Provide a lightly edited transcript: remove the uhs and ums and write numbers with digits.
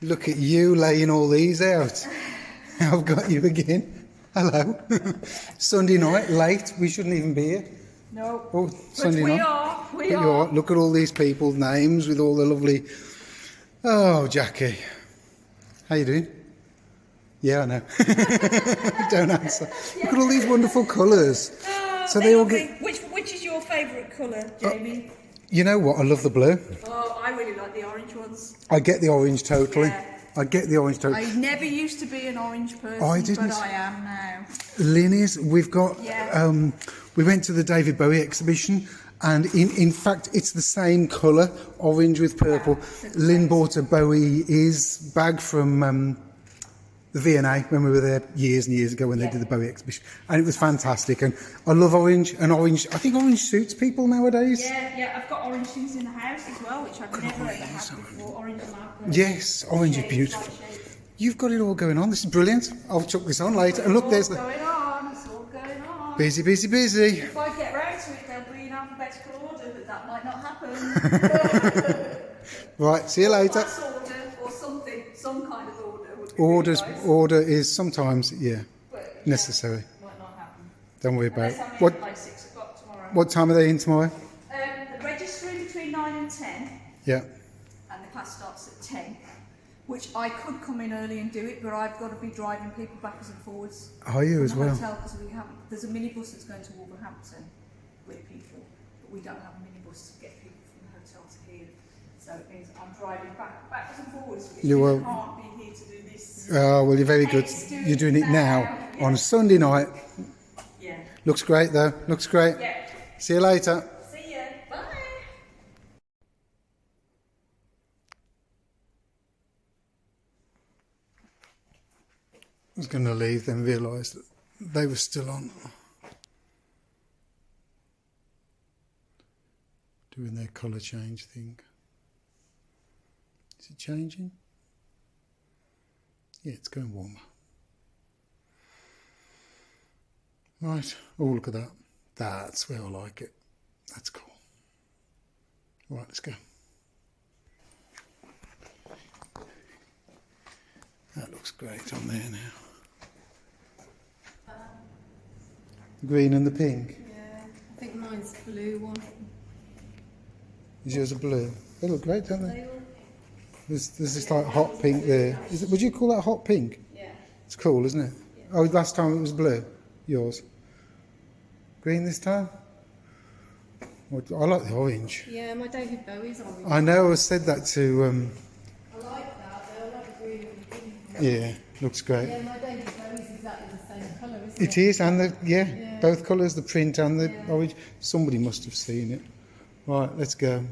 Look at you laying all these out. I've got you again. Hello. Sunday night, late. We shouldn't even be here. No. Oh, Sunday night. We are. Look at all these people's names with all the lovely... Oh, Jackie. How you doing? Yeah, I know. Don't answer. Look at all these wonderful colours. So they all get... Which is your favourite colour, Jamie? You know what? I love the blue. Oh, I really like the orange ones. I get the orange totally. Yeah. I get the orange totally. I never used to be an orange person, but I am now. Linny's, we've got... Yeah. We went to the David Bowie exhibition, and in fact, it's the same colour, orange with purple. Yeah, Lynn bought a Bowie bag from the V&A when we were there years and years ago when they did the Bowie exhibition, and it was fantastic. And I love orange, and orange. I think orange suits people nowadays. Yeah. I've got orange things in the house as well, which I've never ever had before. Orange lamp. Yes, orange is beautiful. You've got it all going on. This is brilliant. I'll chuck this on later. And look, there's the... It's all going on. Busy, busy, busy. If I get round to it, they'll be in alphabetical order, but that might not happen. Right, see you later. Class order or something, some kind of order would be really nice. Order is sometimes, But, necessary. Might not happen. Don't worry about it. Unless I'm in by 6 o'clock tomorrow. What time are they in tomorrow? The registering between 9 and 10, Yeah. and the class starts at 10. Which I could come in early and do it, but I've got to be driving people backwards and forwards. Are you as well? Because there's a minibus that's going to Wolverhampton with people, but we don't have a minibus to get people from the hotel to here. So it means I'm driving backwards and forwards, which means I can't be here to do this. Oh, well, you're very good. You're doing it now on a Sunday night. Yeah. Looks great, though. Looks great. Yeah. See you later. See ya. Bye. I was going to leave, then realised that they were still on. Doing their colour change thing. Is it changing? Yeah, it's going warmer. Right. Oh, look at that. That's where I like it. That's cool. Right, let's go. That looks great on there now. The green and the pink. Yeah, I think mine's the blue one. Is yours a blue? They look great, don't they? There's this like hot pink there. Would you call that hot pink? Yeah. It's cool, isn't it? Yeah. Oh, last time it was blue. Yours. Green this time? I like the orange. Yeah, my David Bowie's orange. I know, I said that to... I like that, though. I like the green and the pink. Yeah, looks great. Yeah, my David Bowie's exactly the same colour, isn't It it? is, and both colours, the print and the orange. Somebody must have seen it. Right, let's go.